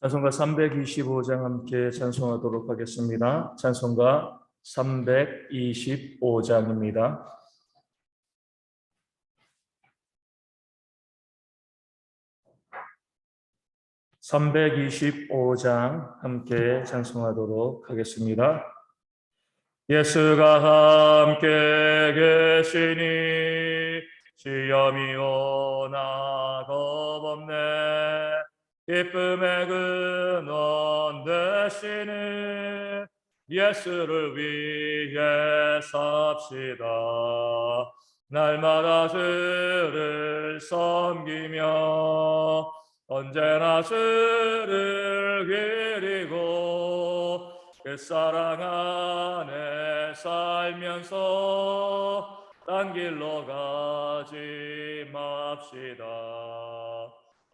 찬송가 325장 함께 찬송하도록 하겠습니다. 찬송가 325장입니다. 325장 함께 찬송하도록 하겠습니다. 예수가 함께 계시니 시험이 오나 겁없네. 기쁨의 근원 되시는 예수를 위해 삽시다. 날마다 주를 섬기며 언제나 주를 기리고 그 사랑 안에 살면서 딴 길로 가지 맙시다.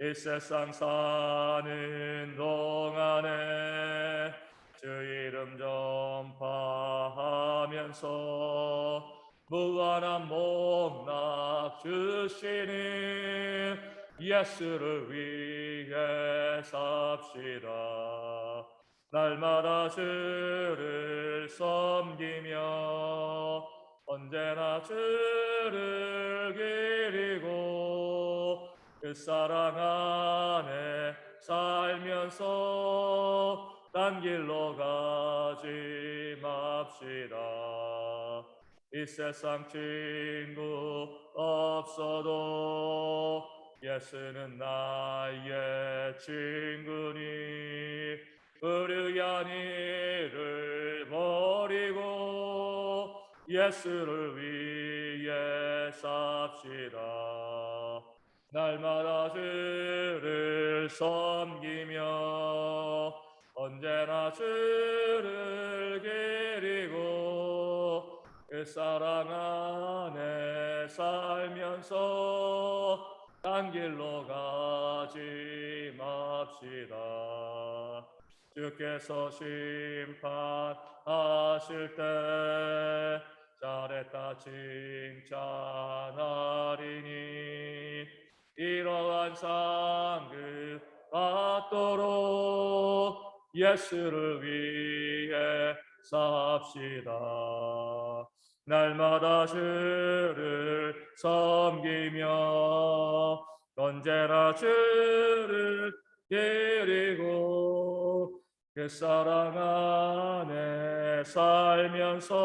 이 세상 사는 동안에 주 이름 전파하면서 무한한 복락 주시는 예수를 위해 삽시다. 날마다 주를 섬기며 언제나 주를 기리고 그 사랑 안에 살면서 딴 길로 가지 맙시다. 이 세상 친구 없어도 예수는 나의 친구니 불의한 일을 버리고 예수를 위해 삽시다. 날마다 주를 섬기며 언제나 주를 기리고 그 사랑 안에 살면서 딴 길로 가지 맙시다. 주께서 심판하실 때 잘했다 칭찬하리니 이러한 상급 받도록 예수를 위해 삽시다. 날마다 주를 섬기며 언제나 주를 기리고 그 사랑 안에 살면서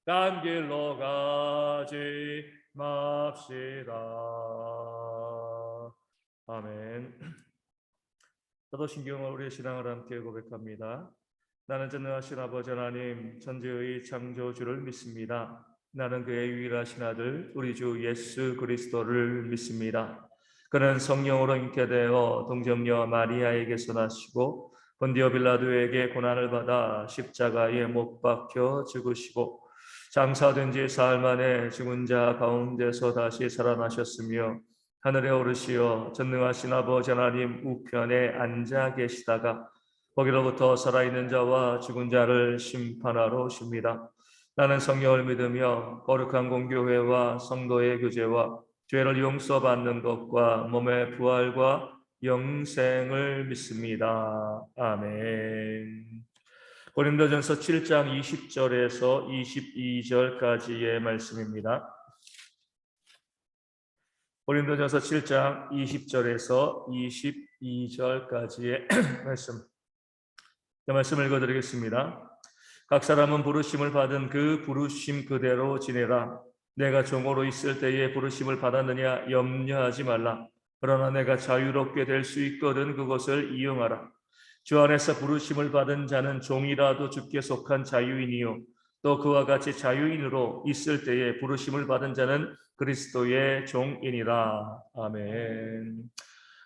딴 길로 가지 맙시다. 아멘. 사도신경을 우리의 신앙을 함께 고백합니다. 나는 전능하신 아버지 하나님 천지의 창조주를 믿습니다. 나는 그의 유일하신 아들 우리 주 예수 그리스도를 믿습니다. 그는 성령으로 잉태되어 동정녀 마리아에게서 나시고 본디오 빌라도에게 고난을 받아 십자가에 못 박혀 죽으시고 장사된 지 사흘 만에 죽은 자 가운데서 다시 살아나셨으며 하늘에 오르시어 전능하신 아버지 하나님 우편에 앉아 계시다가 거기로부터 살아있는 자와 죽은 자를 심판하러 오십니다. 나는 성령을 믿으며 거룩한 공교회와 성도의 교제와 죄를 용서받는 것과 몸의 부활과 영생을 믿습니다. 아멘. 고린도전서 7장 20절에서 22절까지의 말씀입니다. 고린도전서 7장 20절에서 22절까지의 말씀. 말씀을 읽어드리겠습니다. 각 사람은 부르심을 받은 그 부르심 그대로 지내라. 내가 종으로 있을 때에 부르심을 받았느냐 염려하지 말라. 그러나 내가 자유롭게 될 수 있거든 그것을 이용하라. 주 안에서 부르심을 받은 자는 종이라도 주께 속한 자유인이요 또 그와 같이 자유인으로 있을 때에 부르심을 받은 자는 그리스도의 종이니라. 아멘.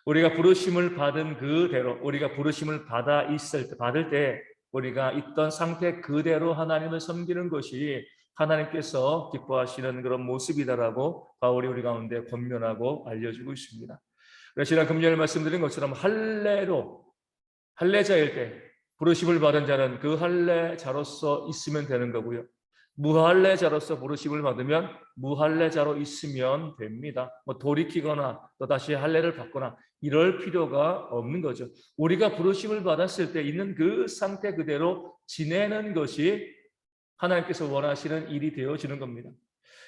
우리가 부르심을 받은 그대로 우리가 부르심을 받을 때 우리가 있던 상태 그대로 하나님을 섬기는 것이 하나님께서 기뻐하시는 그런 모습이다라고 바울이 우리 가운데 권면하고 알려주고 있습니다. 그래서 지난 금요일 말씀드린 것처럼 할례자일 때 부르심을 받은 자는 그 할례자로서 있으면 되는 거고요. 무할례자로서 부르심을 받으면 무할례자로 있으면 됩니다. 뭐 돌이키거나 또 다시 할례를 받거나 이럴 필요가 없는 거죠. 우리가 부르심을 받았을 때 있는 그 상태 그대로 지내는 것이 하나님께서 원하시는 일이 되어지는 겁니다.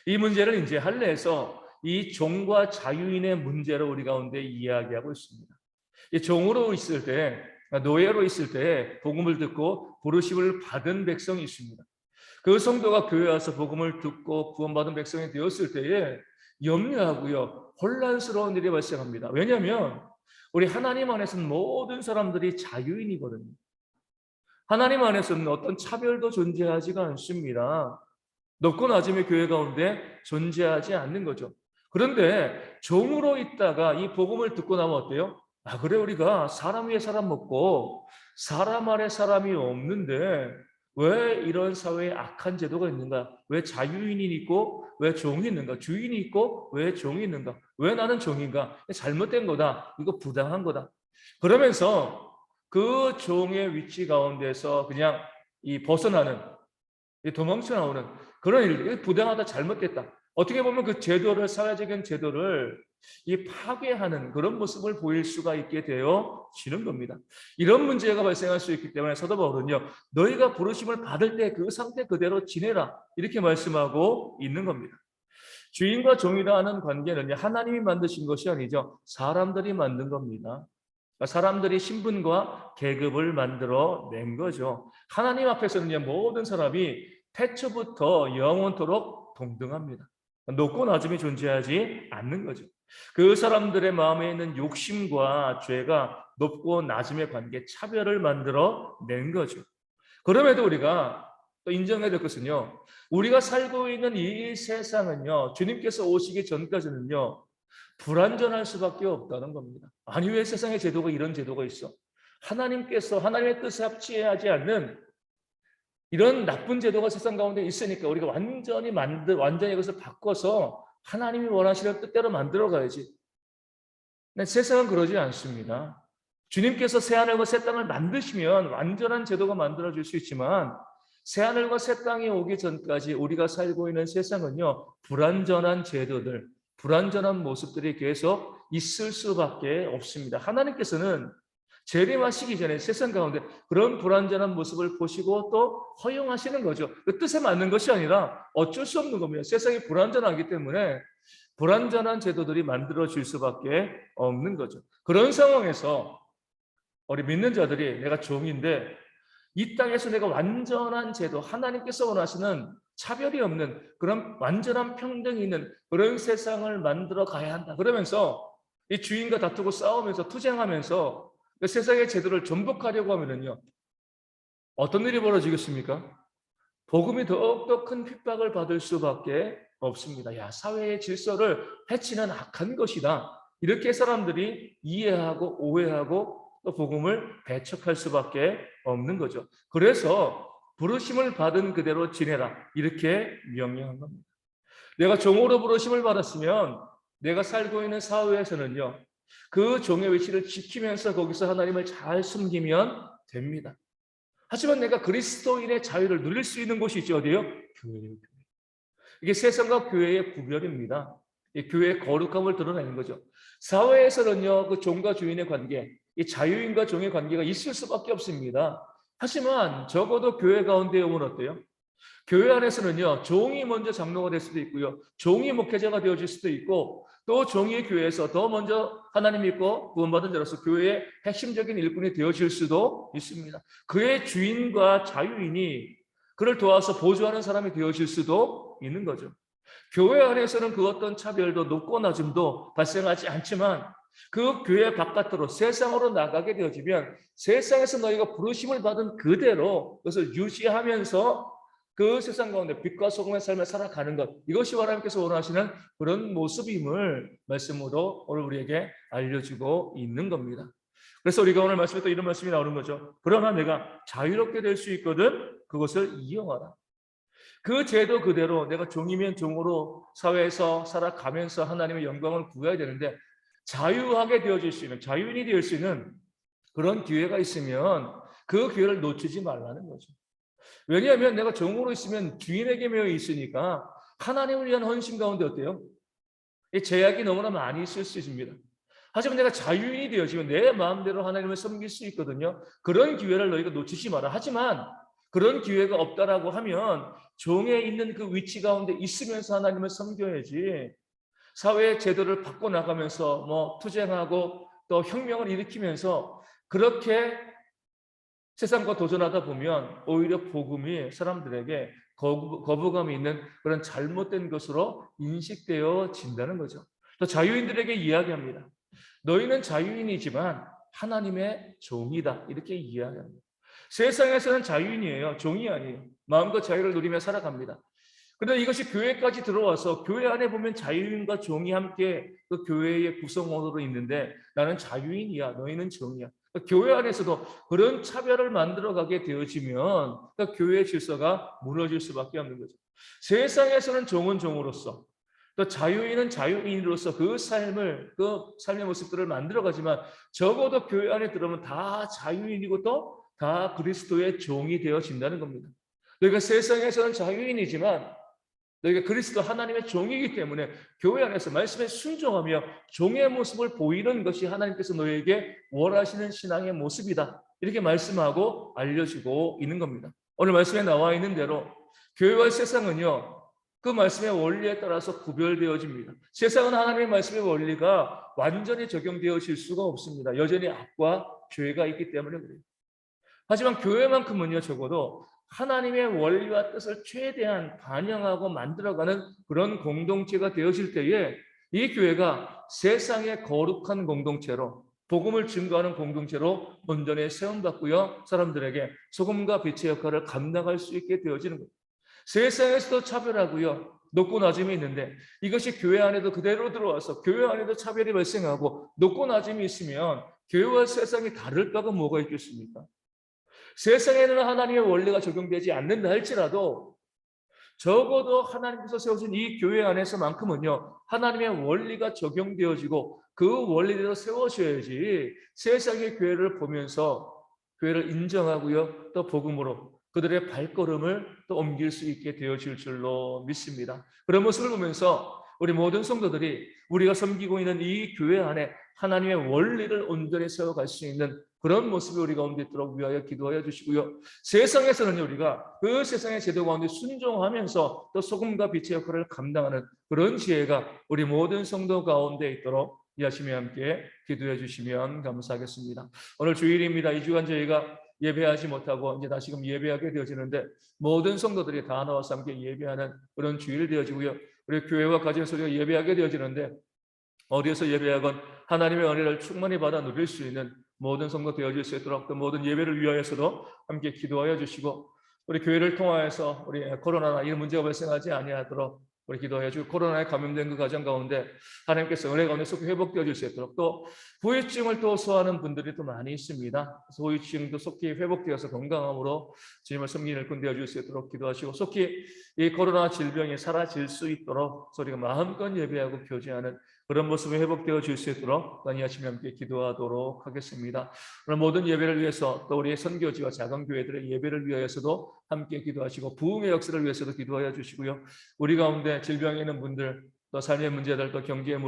이 문제를 이제 할례에서 이 종과 자유인의 문제로 우리 가운데 이야기하고 있습니다. 이 종으로 있을 때, 노예로 있을 때 복음을 듣고 부르심을 받은 백성이 있습니다. 그 성도가 교회에 와서 복음을 듣고 구원받은 백성이 되었을 때에 염려하고요, 혼란스러운 일이 발생합니다. 왜냐하면 우리 하나님 안에서는 모든 사람들이 자유인이거든요. 하나님 안에서는 어떤 차별도 존재하지가 않습니다. 높고 낮음의 교회 가운데 존재하지 않는 거죠. 그런데 종으로 있다가 이 복음을 듣고 나면 어때요? 아, 그래, 우리가 사람 위에 사람 먹고 사람 아래 사람이 없는데 왜 이런 사회에 악한 제도가 있는가? 왜 자유인이 있고 왜 종이 있는가? 주인이 있고 왜 종이 있는가? 왜 나는 종인가? 잘못된 거다. 이거 부당한 거다. 그러면서 그 종의 위치 가운데서 그냥 이 벗어나는, 이 도망쳐 나오는 그런 일, 부당하다, 잘못됐다. 어떻게 보면 그 제도를, 사회적인 제도를 이 파괴하는 그런 모습을 보일 수가 있게 되어지는 겁니다. 이런 문제가 발생할 수 있기 때문에 사도 바울은요, 너희가 부르심을 받을 때 그 상태 그대로 지내라, 이렇게 말씀하고 있는 겁니다. 주인과 종이라는 관계는 하나님이 만드신 것이 아니죠. 사람들이 만든 겁니다. 사람들이 신분과 계급을 만들어 낸 거죠. 하나님 앞에서는 모든 사람이 태초부터 영원토록 동등합니다. 높고 낮음이 존재하지 않는 거죠. 그 사람들의 마음에 있는 욕심과 죄가 높고 낮음의 관계, 차별을 만들어 낸 거죠. 그럼에도 우리가 또 인정해야 될 것은요, 우리가 살고 있는 이 세상은요, 주님께서 오시기 전까지는요, 불완전할 수밖에 없다는 겁니다. 아니, 왜 세상의 제도가 이런 제도가 있어? 하나님께서 하나님의 뜻에 합치하지 않는 이런 나쁜 제도가 세상 가운데 있으니까 우리가 완전히 이것을 바꿔서 하나님이 원하시는 뜻대로 만들어 가야지. 근데 세상은 그러지 않습니다. 주님께서 새하늘과 새 땅을 만드시면 완전한 제도가 만들어질 수 있지만 새하늘과 새 땅이 오기 전까지 우리가 살고 있는 세상은요, 불완전한 제도들, 불완전한 모습들이 계속 있을 수밖에 없습니다. 하나님께서는 재림하시기 전에 세상 가운데 그런 불완전한 모습을 보시고 또 허용하시는 거죠. 그 뜻에 맞는 것이 아니라 어쩔 수 없는 겁니다. 세상이 불완전하기 때문에 불완전한 제도들이 만들어질 수밖에 없는 거죠. 그런 상황에서 우리 믿는 자들이 내가 종인데 이 땅에서 내가 완전한 제도, 하나님께서 원하시는 차별이 없는 그런 완전한 평등이 있는 그런 세상을 만들어 가야 한다. 그러면서 이 주인과 다투고 싸우면서 투쟁하면서 그 세상의 제도를 전복하려고 하면은요, 어떤 일이 벌어지겠습니까? 복음이 더욱더 큰 핍박을 받을 수밖에 없습니다. 야, 사회의 질서를 해치는 악한 것이다. 이렇게 사람들이 이해하고 오해하고 또 복음을 배척할 수밖에 없는 거죠. 그래서 부르심을 받은 그대로 지내라, 이렇게 명령한 겁니다. 내가 종으로 부르심을 받았으면 내가 살고 있는 사회에서는요, 그 종의 위치를 지키면서 거기서 하나님을 잘 숨기면 됩니다. 하지만 내가 그리스도인의 자유를 누릴 수 있는 곳이 있죠. 어디요? 교회예요. 이게 세상과 교회의 구별입니다. 교회의 거룩함을 드러내는 거죠. 사회에서는요, 그 종과 주인의 관계, 이 자유인과 종의 관계가 있을 수밖에 없습니다. 하지만 적어도 교회 가운데 오면 어때요? 교회 안에서는요, 종이 먼저 장로가 될 수도 있고요, 종이 목회자가 되어질 수도 있고, 또 종이 교회에서 더 먼저 하나님 믿고 구원받은 자로서 교회의 핵심적인 일꾼이 되어질 수도 있습니다. 그의 주인과 자유인이 그를 도와서 보조하는 사람이 되어질 수도 있는 거죠. 교회 안에서는 그 어떤 차별도 높고 낮음도 발생하지 않지만 그 교회 바깥으로 세상으로 나가게 되어지면 세상에서 너희가 부르심을 받은 그대로 그것을 유지하면서 그 세상 가운데 빛과 소금의 삶을 살아가는 것, 이것이 하나님께서 원하시는 그런 모습임을 말씀으로 오늘 우리에게 알려주고 있는 겁니다. 그래서 우리가 오늘 말씀에 또 이런 말씀이 나오는 거죠. 그러나 내가 자유롭게 될 수 있거든 그것을 이용하라. 그 제도 그대로 내가 종이면 종으로 사회에서 살아가면서 하나님의 영광을 구해야 되는데 자유하게 되어질 수 있는, 자유인이 될 수 있는 그런 기회가 있으면 그 기회를 놓치지 말라는 거죠. 왜냐하면 내가 종으로 있으면 주인에게 매여 있으니까 하나님을 위한 헌신 가운데 어때요? 이 제약이 너무나 많이 있을 수 있습니다. 하지만 내가 자유인이 되어지면 내 마음대로 하나님을 섬길 수 있거든요. 그런 기회를 너희가 놓치지 마라. 하지만 그런 기회가 없다라고 하면 종에 있는 그 위치 가운데 있으면서 하나님을 섬겨야지, 사회의 제도를 바꿔나가면서 뭐 투쟁하고 또 혁명을 일으키면서 그렇게 세상과 도전하다 보면 오히려 복음이 사람들에게 거부감이 있는 그런 잘못된 것으로 인식되어진다는 거죠. 또 자유인들에게 이야기합니다. 너희는 자유인이지만 하나님의 종이다. 이렇게 이야기합니다. 세상에서는 자유인이에요. 종이 아니에요. 마음껏 자유를 누리며 살아갑니다. 그런데 이것이 교회까지 들어와서 교회 안에 보면 자유인과 종이 함께 그 교회의 구성원으로 있는데 나는 자유인이야. 너희는 종이야. 교회 안에서도 그런 차별을 만들어가게 되어지면 교회의 질서가 무너질 수밖에 없는 거죠. 세상에서는 종은 종으로서 또 자유인은 자유인으로서 그 삶의 모습들을 만들어가지만 적어도 교회 안에 들어오면 다 자유인이고 또 다 그리스도의 종이 되어진다는 겁니다. 너희가 세상에서는 자유인이지만 너희가 그리스도 하나님의 종이기 때문에 교회 안에서 말씀에 순종하며 종의 모습을 보이는 것이 하나님께서 너희에게 원하시는 신앙의 모습이다. 이렇게 말씀하고 알려주고 있는 겁니다. 오늘 말씀에 나와 있는 대로 교회와 세상은요, 그 말씀의 원리에 따라서 구별되어집니다. 세상은 하나님의 말씀의 원리가 완전히 적용되어질 수가 없습니다. 여전히 악과 죄가 있기 때문에 그래요. 하지만 교회만큼은요, 적어도 하나님의 원리와 뜻을 최대한 반영하고 만들어가는 그런 공동체가 되어질 때에 이 교회가 세상의 거룩한 공동체로, 복음을 증거하는 공동체로 온전히 세움받고요, 사람들에게 소금과 빛의 역할을 감당할 수 있게 되어지는 거예요. 세상에서도 차별하고요, 높고 낮음이 있는데 이것이 교회 안에도 그대로 들어와서 교회 안에도 차별이 발생하고 높고 낮음이 있으면 교회와 세상이 다를 바가 뭐가 있겠습니까? 세상에는 하나님의 원리가 적용되지 않는다 할지라도 적어도 하나님께서 세우신 이 교회 안에서만큼은요, 하나님의 원리가 적용되어지고 그 원리대로 세워져야지 세상의 교회를 보면서 교회를 인정하고요, 또 복음으로 그들의 발걸음을 또 옮길 수 있게 되어질 줄로 믿습니다. 그런 모습을 보면서 우리 모든 성도들이 우리가 섬기고 있는 이 교회 안에 하나님의 원리를 온전히 세워갈 수 있는 그런 모습이 우리 가운데 있도록 위하여 기도하여 주시고요. 세상에서는 우리가 그 세상의 제도 가운데 순종하면서 또 소금과 빛의 역할을 감당하는 그런 지혜가 우리 모든 성도 가운데 있도록 이 아침에 함께 기도해 주시면 감사하겠습니다. 오늘 주일입니다. 이 주간 저희가 예배하지 못하고 이제 다시금 예배하게 되어지는데 모든 성도들이 다 나와서 함께 예배하는 그런 주일 되어지고요. 우리 교회와 가정에서 우리가 예배하게 되어지는데 어디에서 예배하건 하나님의 은혜를 충만히 받아 누릴 수 있는 모든 성도 되어질 수 있도록 또 모든 예배를 위하여서도 함께 기도하여 주시고 우리 교회를 통하여서 우리 코로나나 이런 문제가 발생하지 아니하도록 우리 기도하여 주고 코로나에 감염된 그 가정 가운데 하나님께서 은혜 가운데 속히 회복되어질 수 있도록 또 후유증을 또 소화하는 분들이 또 많이 있습니다. 그래서 후유증도 속히 회복되어서 건강함으로 주님을 섬기는 일꾼 되어질 수 있도록 기도하시고 속히 이 코로나 질병이 사라질 수 있도록 우리가 마음껏 예배하고 교제하는 그런 모습이 회복되어질 수 있도록 이 아침에 함께 기도하도록 하겠습니다. 오늘 모든 예배를 위해서 또 우리의 선교지와 작은 교회들의 예배를 위하여서도 함께 기도하시고 부흥의 역사를 위해서도 기도하여 주시고요. 우리 가운데 질병에 있는 분들 또 삶의 문제들 또 경제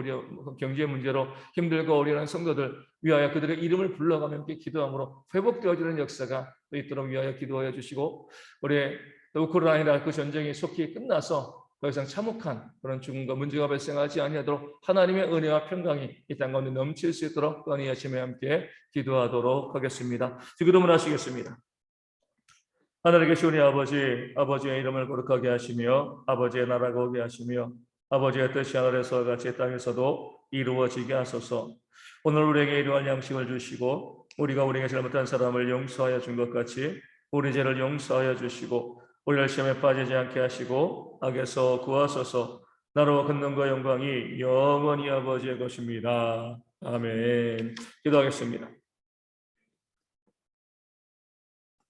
문제로 힘들고 어려운 성도들 위하여 그들의 이름을 불러가며 함께 기도함으로 회복되어지는 역사가 있도록 위하여 기도하여 주시고 우리 우크라이나 그 전쟁이 속히 끝나서 더 이상 참혹한 그런 죽음과 문제가 발생하지 아니하도록 하나님의 은혜와 평강이 이 땅 가운데 넘칠 수 있도록 이 아침에 함께 기도하도록 하겠습니다. 기도를 하시겠습니다. 하늘에 계신 우리 아버지, 아버지의 이름을 거룩하게 하시며 아버지의 나라가 오게 하시며 아버지의 뜻이 하늘에서 같이 땅에서도 이루어지게 하소서. 오늘 우리에게 일용할 양식을 주시고 우리가 우리에게 잘못한 사람을 용서하여 준 것 같이 우리 죄를 용서하여 주시고 우리를 시험에 빠지지 않게 하시고 악에서 구하소서. 나라와 권능과 영광이 영원히 아버지의 것입니다. 아멘. 기도하겠습니다.